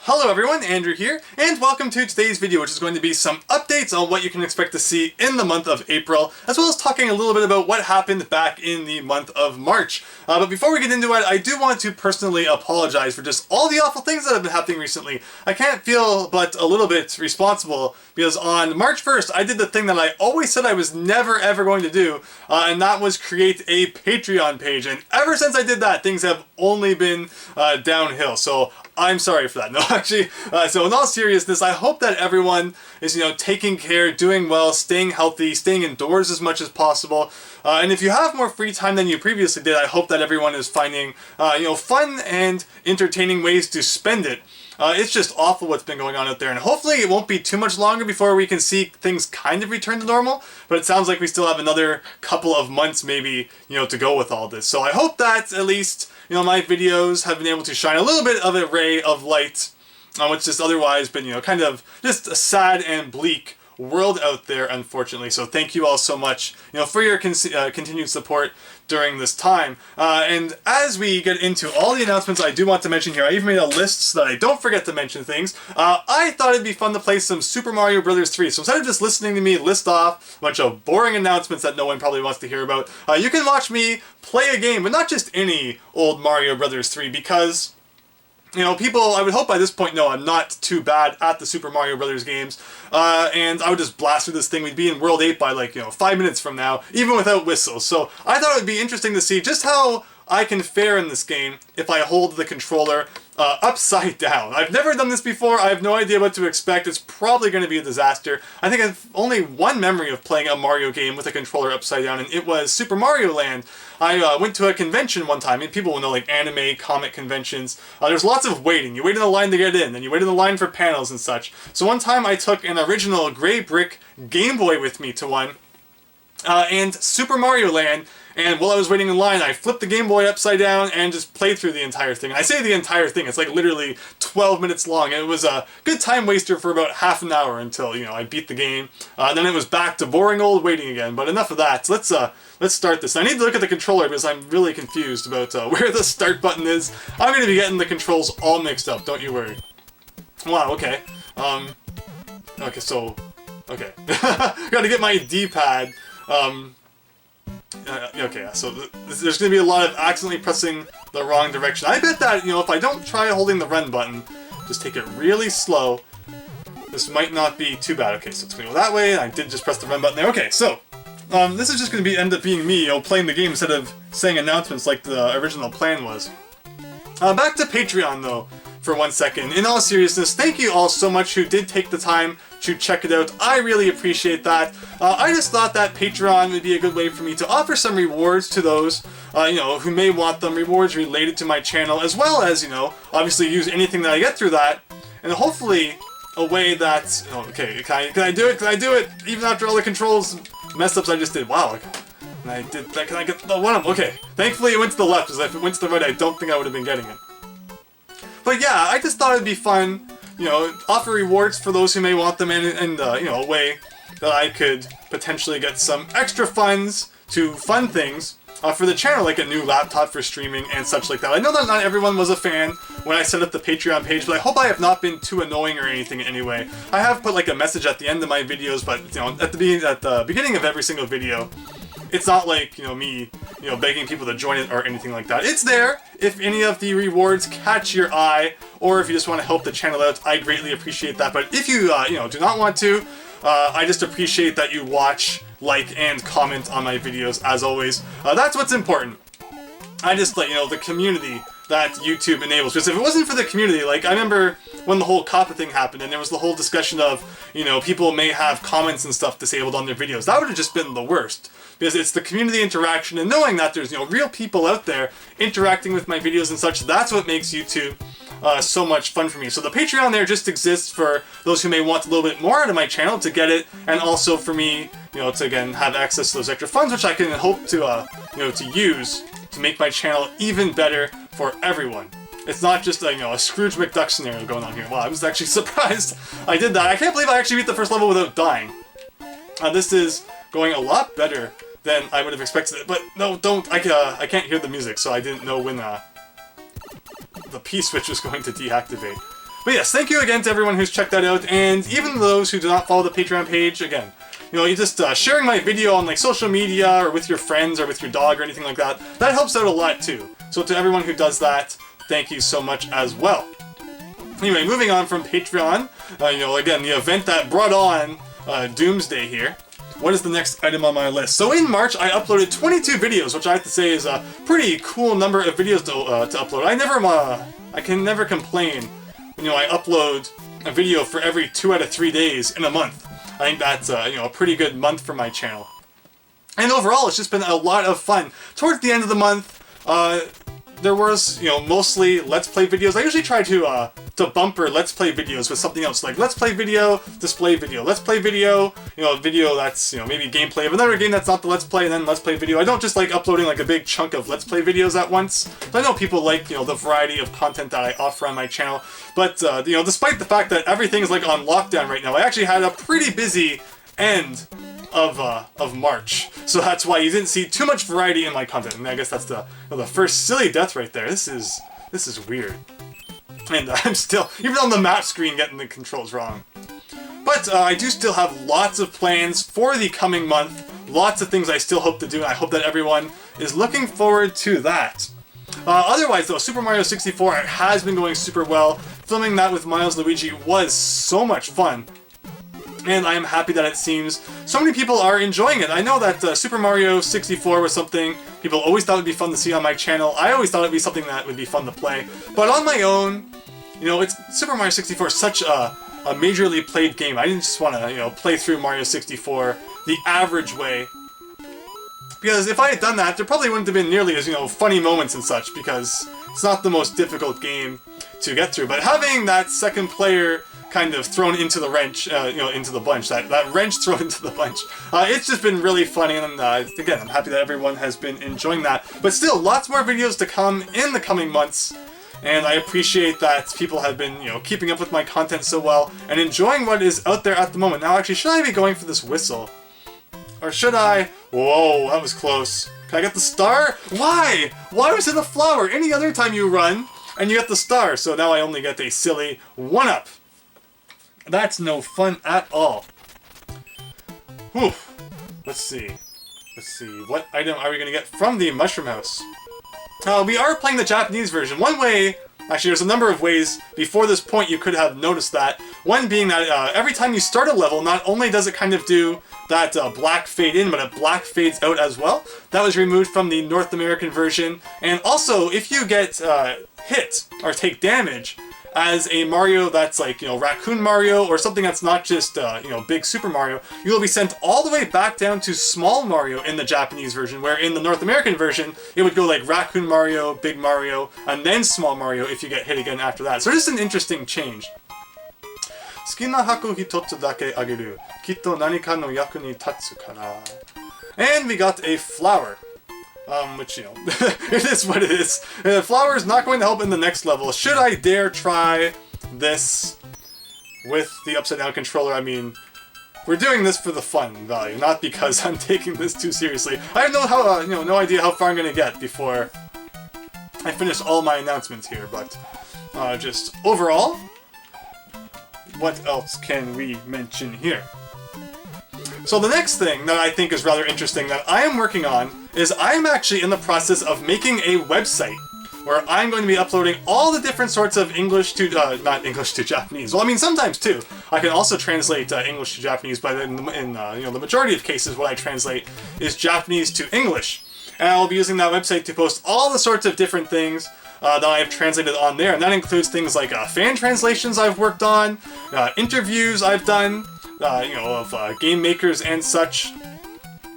Hello everyone, Andrew here, and welcome to today's video, which is going to be some updates on what you can expect to see in the month of April, as well as talking a little bit about what happened back in the month of March. But before we get into it, I do want to personally apologize for just all the awful things that have been happening recently. I can't feel but a little bit responsible, because on March 1st, I did the thing that I always said I was never ever going to do, and that was create a Patreon page, and ever since I did that, things have only been downhill, so I'm sorry for that. No, actually, so in all seriousness, I hope that everyone is, taking care, doing well, staying healthy, staying indoors as much as possible. And if you have more free time than you previously did, I hope that everyone is finding, fun and entertaining ways to spend it. It's just awful what's been going on out there, and hopefully it won't be too much longer before we can see things kind of return to normal, but it sounds like we still have another couple of months maybe, to go with all this. So I hope that at least, my videos have been able to shine a little bit of a ray of light on what's just otherwise been, kind of just a sad and bleak world out there, unfortunately. So thank you all so much, for your continued support during this time. And as we get into all the announcements I do want to mention here, I even made a list so that I don't forget to mention things. I thought it'd be fun to play some Super Mario Bros. 3. So instead of just listening to me list off a bunch of boring announcements that no one probably wants to hear about, you can watch me play a game, but not just any old Mario Bros. 3, because people, I would hope by this point know I'm not too bad at the Super Mario Brothers games, and I would just blast through this thing. We'd be in World 8 by 5 minutes from now, even without whistles. So I thought it would be interesting to see just how I can fare in this game if I hold the controller upside down. I've never done this before. I have no idea what to expect. It's probably going to be a disaster. I think I've only one memory of playing a Mario game with a controller upside down, and it was Super Mario Land. I went to a convention one time, and people will know, like anime, comic conventions. There's lots of waiting. You wait in the line to get in, then you wait in the line for panels and such. So one time I took an original gray brick Game Boy with me to one, and Super Mario Land. And while I was waiting in line, I flipped the Game Boy upside down and just played through the entire thing. And I say the entire thing, it's like literally 12 minutes long. And it was a good time waster for about half an hour until, I beat the game. Then it was back to boring old waiting again. But enough of that. So let's start this. I need to look at the controller because I'm really confused about where the start button is. I'm going to be getting the controls all mixed up, don't you worry. Wow, okay. Okay, so... Okay. Gotta get my D-pad. Okay, so there's going to be a lot of accidentally pressing the wrong direction. I bet that, if I don't try holding the run button, just take it really slow, this might not be too bad. Okay, so it's going to go that way, and I did just press the run button there. Okay, so, this is just going to end up being me, playing the game instead of saying announcements like the original plan was. Back to Patreon, though, for 1 second. In all seriousness, thank you all so much who did take the time to check it out. I really appreciate that. I just thought that Patreon would be a good way for me to offer some rewards to those, who may want them, rewards related to my channel, as well as, obviously use anything that I get through that, and hopefully a way that, okay, can I do it? Can I do it? Even after all the controls mess ups I just did. Wow, and I did that. Can I get the one of them? Okay, thankfully it went to the left, because if it went to the right, I don't think I would have been getting it. But yeah, I just thought it'd be fun, offer rewards for those who may want them, and a way that I could potentially get some extra funds to fund things for the channel, like a new laptop for streaming and such like that. I know that not everyone was a fan when I set up the Patreon page, but I hope I have not been too annoying or anything in any way. I have put a message at the end of my videos, but at the beginning of every single video, it's not like, me, begging people to join it or anything like that. It's there if any of the rewards catch your eye, or if you just want to help the channel out. I greatly appreciate that. But if you, do not want to, I just appreciate that you watch, like, and comment on my videos, as always. That's what's important. I just like, the community that YouTube enables. Because if it wasn't for the community, I remember when the whole COPPA thing happened, and there was the whole discussion of, people may have comments and stuff disabled on their videos. That would have just been the worst. Because it's the community interaction, and knowing that there's, real people out there interacting with my videos and such, that's what makes YouTube so much fun for me. So the Patreon there just exists for those who may want a little bit more out of my channel to get it, and also for me, to again have access to those extra funds, which I can hope to, to use to make my channel even better for everyone. It's not just a Scrooge McDuck scenario going on here. Wow, I was actually surprised I did that. I can't believe I actually beat the first level without dying. This is going a lot better than I would have expected it. But no, don't. I can't hear the music, so I didn't know when the P switch was going to deactivate. But yes, thank you again to everyone who's checked that out, and even those who do not follow the Patreon page, again, you know, you just sharing my video on like social media or with your friends or with your dog or anything like that, that helps out a lot too. So to everyone who does that, thank you so much as well. Anyway, moving on from Patreon, you know, again, the event that brought on Doomsday here. What is the next item on my list? So in March, I uploaded 22 videos, which I have to say is a pretty cool number of videos to upload. I can never complain when, you know, I upload a video for every 2 out of 3 days in a month. I think that's, you know, a pretty good month for my channel. And overall, it's just been a lot of fun. Towards the end of the month, there was, you know, mostly Let's Play videos. I usually try to bumper Let's Play videos with something else, like Let's Play video, display video, Let's Play video, you know, video that's, you know, maybe gameplay of another game that's not the Let's Play, and then Let's Play video. I don't just like uploading like a big chunk of Let's Play videos at once. So I know people like, you know, the variety of content that I offer on my channel, but, you know, despite the fact that everything is like on lockdown right now, I actually had a pretty busy end of March, so that's why you didn't see too much variety in my content. And I guess that's the first silly death right there. This is weird, and I'm still, even on the map screen, getting the controls wrong. But I do still have lots of plans for the coming month. Lots of things I still hope to do, and I hope that everyone is looking forward to that. Otherwise, though, Super Mario 64 has been going super well. Filming that with Milesluigi was so much fun. And I am happy that it seems so many people are enjoying it. I know that Super Mario 64 was something people always thought would be fun to see on my channel. I always thought it would be something that would be fun to play. But on my own, you know, Super Mario 64 is such a majorly played game. I didn't just want to, you know, play through Mario 64 the average way. Because if I had done that, there probably wouldn't have been nearly as, you know, funny moments and such, because it's not the most difficult game to get through. But having that second player kind of thrown into the wrench, you know, into the bunch, that wrench thrown into the bunch, it's just been really funny, and again, I'm happy that everyone has been enjoying that. But still, lots more videos to come in the coming months, and I appreciate that people have been, you know, keeping up with my content so well, and enjoying what is out there at the moment. Now, actually, should I be going for this whistle? Or should I? Whoa, that was close. Can I get the star? Why? Why was it a flower? Any other time you run, and you get the star, so now I only get a silly 1-up. That's no fun at all. Whew. Let's see. What item are we going to get from the Mushroom House? We are playing the Japanese version. One way, actually there's a number of ways before this point you could have noticed that. One being that every time you start a level, not only does it kind of do that black fade in, but it black fades out as well. That was removed from the North American version. And also, if you get hit or take damage as a Mario that's like, you know, Raccoon Mario, or something that's not just, you know, Big Super Mario, you will be sent all the way back down to Small Mario in the Japanese version, where in the North American version, it would go like Raccoon Mario, Big Mario, and then Small Mario if you get hit again after that. So this is an interesting change. 好きな箱一つだけあげる。きっと何かの役に立つから。And we got a flower. Which, you know, it is what it is. Flower is not going to help in the next level. Should I dare try this with the upside down controller? I mean, we're doing this for the fun value, not because I'm taking this too seriously. I have no idea how far I'm going to get before I finish all my announcements here, but just overall, what else can we mention here? So the next thing that I think is rather interesting that I am working on is I'm actually in the process of making a website where I'm going to be uploading all the different sorts of English to, not English to Japanese. Well, I mean, sometimes too. I can also translate English to Japanese, but in you know, the majority of cases what I translate is Japanese to English. And I'll be using that website to post all the sorts of different things that I've translated on there. And that includes things like fan translations I've worked on, interviews I've done, you know, of game makers and such,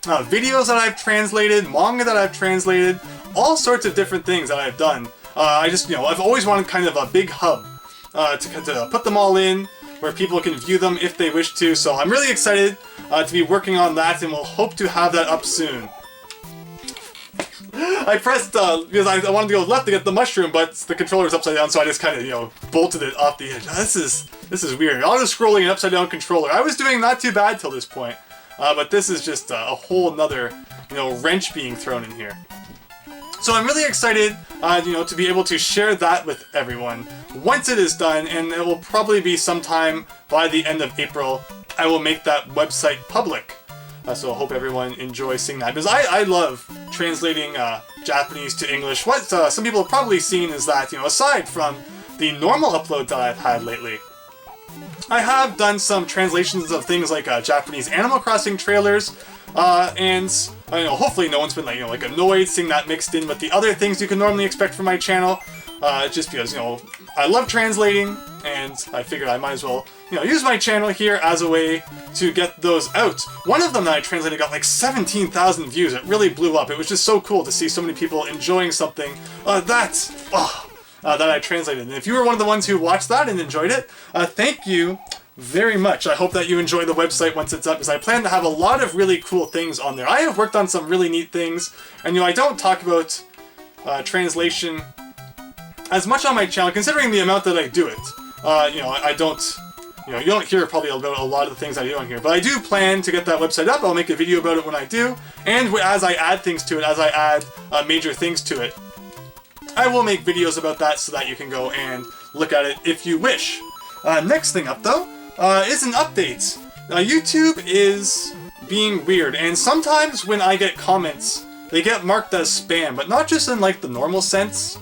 videos that I've translated, manga that I've translated, all sorts of different things that I've done. I just, you know, I've always wanted kind of a big hub to put them all in, where people can view them if they wish to. So I'm really excited to be working on that, and we'll hope to have that up soon. I pressed, because I wanted to go left to get the mushroom, but the controller was upside down, so I just kind of, you know, bolted it off the edge. This is weird. Auto-scrolling an upside-down controller. I was doing not too bad till this point, but this is just a whole nother, you know, wrench being thrown in here. So I'm really excited to be able to share that with everyone once it is done, and it will probably be sometime by the end of April. I will make that website public. So I hope everyone enjoys seeing that, because I love translating Japanese to English. What some people have probably seen is that, aside from the normal upload that I've had lately, I have done some translations of things like Japanese Animal Crossing trailers, and hopefully no one's been like annoyed seeing that mixed in with the other things you can normally expect from my channel. Just because I love translating, and I figured I might as well use my channel here as a way to get those out. One of them that I translated got like 17,000 views. It really blew up. It was just so cool to see so many people enjoying something that I translated. And if you were one of the ones who watched that and enjoyed it, thank you very much. I hope that you enjoy the website once it's up, because I plan to have a lot of really cool things on there. I have worked on some really neat things, and I don't talk about translation as much on my channel, considering the amount that I do it. I don't, you don't hear probably about a lot of the things I do on here, but I do plan to get that website up. I'll make a video about it when I do, and as I add things to it, as I add major things to it, I will make videos about that so that you can go and look at it if you wish. Next thing up, though, is an update. YouTube is being weird, and sometimes when I get comments, they get marked as spam, but not just in like the normal sense,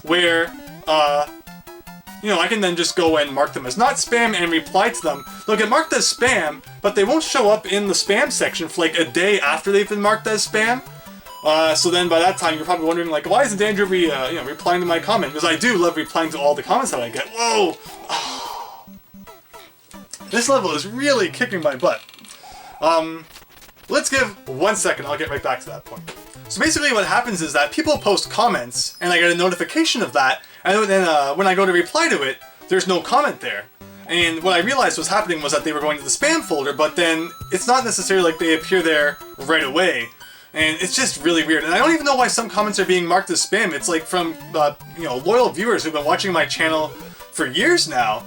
where I can then just go and mark them as not spam and reply to them. They'll get marked as spam, but they won't show up in the spam section for like a day after they've been marked as spam. So then by that time you're probably wondering like, why isn't Andrew replying to my comment? Because I do love replying to all the comments that I get. Whoa! This level is really kicking my butt. Let's give 1 second, I'll get right back to that point. So basically what happens is that people post comments, and I get a notification of that, and then when I go to reply to it, there's no comment there. And what I realized was happening was that they were going to the spam folder, but then it's not necessarily like they appear there right away. And it's just really weird. And I don't even know why some comments are being marked as spam. It's like from loyal viewers who've been watching my channel for years now.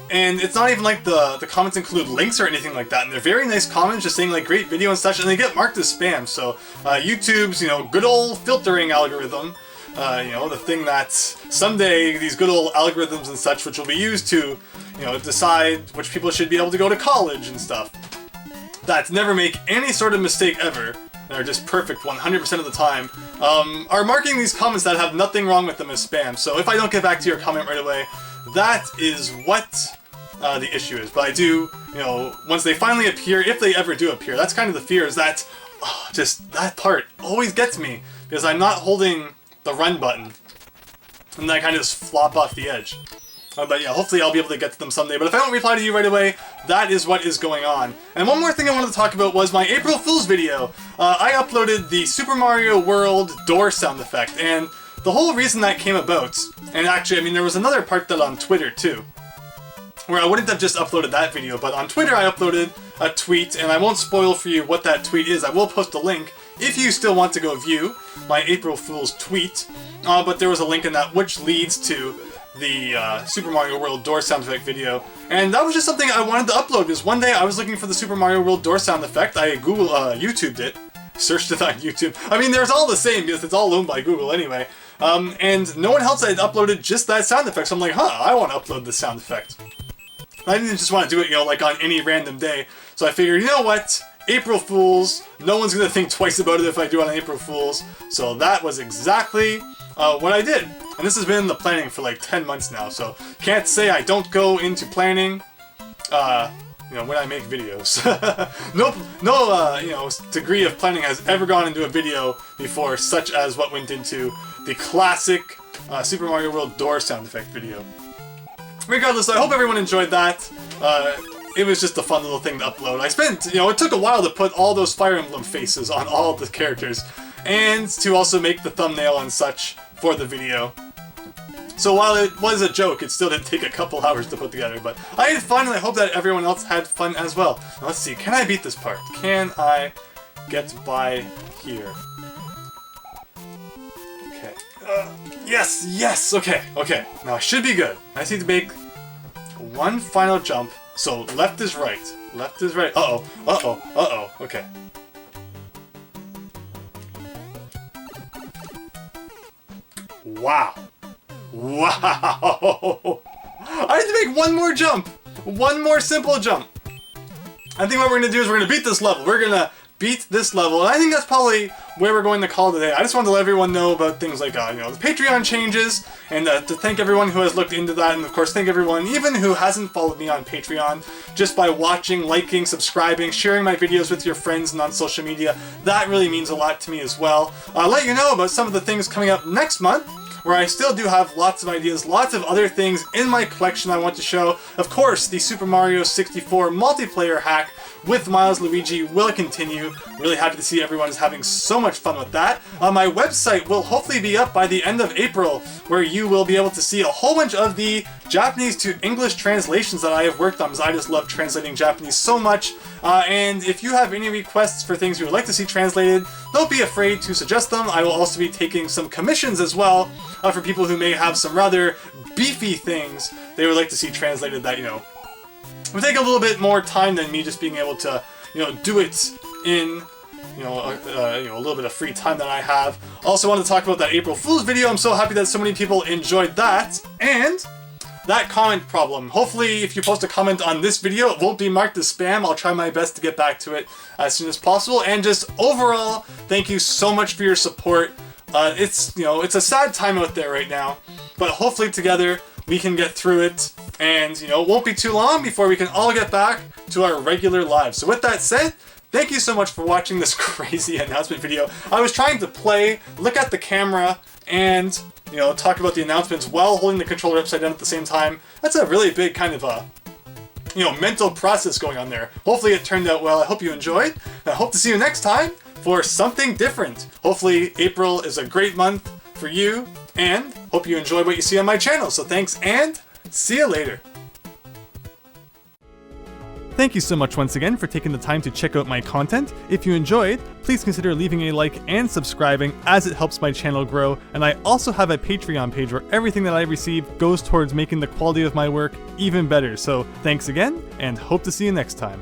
And it's not even like the comments include links or anything like that. And they're very nice comments just saying like great video and such, and they get marked as spam. So YouTube's good old filtering algorithm, the thing that someday these good old algorithms and such, which will be used to decide which people should be able to go to college and stuff, that never make any sort of mistake ever, and are just perfect 100% of the time, are marking these comments that have nothing wrong with them as spam. So if I don't get back to your comment right away, that is what the issue is. But I do, once they finally appear, if they ever do appear, that's kind of the fear, is that just that part always gets me, because I'm not holding the run button, and then I kind of just flop off the edge. But yeah, hopefully I'll be able to get to them someday. But if I don't reply to you right away, that is what is going on. And one more thing I wanted to talk about was my April Fool's video. I uploaded the Super Mario World door sound effect, and the whole reason that came about, and actually, there was another part that on Twitter too, where I wouldn't have just uploaded that video, but on Twitter I uploaded a tweet, and I won't spoil for you what that tweet is. I will post a link if you still want to go view my April Fool's tweet, but there was a link in that which leads to the Super Mario World door sound effect video, and that was just something I wanted to upload, because one day I was looking for the Super Mario World door sound effect. I YouTubed it, searched it on YouTube. There's all the same, because it's all owned by Google anyway. And no one else had uploaded just that sound effect, so I'm like, I want to upload this sound effect. I didn't just want to do it, like on any random day. So I figured, you know what? April Fools. No one's going to think twice about it if I do it on April Fools. So that was exactly what I did. And this has been in the planning for like 10 months now, so can't say I don't go into planning, when I make videos. No degree of planning has ever gone into a video before, such as what went into the classic Super Mario World door sound effect video. Regardless, I hope everyone enjoyed that. It was just a fun little thing to upload. I spent, it took a while to put all those Fire Emblem faces on all of the characters, and to also make the thumbnail and such for the video. So while it was a joke, it still did take a couple hours to put together, but I had fun, and I hope that everyone else had fun as well. Now let's see, can I beat this part? Can I get by here? Okay. Yes! Okay. Now I should be good. I just need to make one final jump. So left is right. Left is right. Uh-oh. Okay. Wow. Wow. I have to make one more jump. One more simple jump. I think what we're going to do is we're going to beat this level. We're going to beat this level. And I think that's probably where we're going to call today. I just wanted to let everyone know about things like, the Patreon changes, and to thank everyone who has looked into that, and of course thank everyone even who hasn't followed me on Patreon, just by watching, liking, subscribing, sharing my videos with your friends and on social media. That really means a lot to me as well. I'll let you know about some of the things coming up next month, where I still do have lots of ideas, lots of other things in my collection I want to show. Of course, the Super Mario 64 multiplayer hack with Milesluigi will continue. Really happy to see everyone is having so much fun with that. My website will hopefully be up by the end of April, where you will be able to see a whole bunch of the Japanese to English translations that I have worked on, because I just love translating Japanese so much. And if you have any requests for things you would like to see translated, don't be afraid to suggest them. I will also be taking some commissions as well for people who may have some rather beefy things they would like to see translated that, would take a little bit more time than me just being able to, do it in, a little bit of free time that I have. Also wanted to talk about that April Fool's video. I'm so happy that so many people enjoyed that. And that comment problem. Hopefully, if you post a comment on this video, it won't be marked as spam. I'll try my best to get back to it as soon as possible. And just overall, thank you so much for your support. It's a sad time out there right now, but hopefully together we can get through it, and it won't be too long before we can all get back to our regular lives. So with that said, thank you so much for watching this crazy announcement video. I was trying to look at the camera, and talk about the announcements while holding the controller upside down at the same time. That's a really big kind of a mental process going on there. Hopefully it turned out well. I hope you enjoyed. I hope to see you next time for something different. Hopefully April is a great month for you, and hope you enjoy what you see on my channel. So thanks, and see you later. Thank you so much once again for taking the time to check out my content. If you enjoyed, please consider leaving a like and subscribing, as it helps my channel grow. And I also have a Patreon page where everything that I receive goes towards making the quality of my work even better. So thanks again, and hope to see you next time.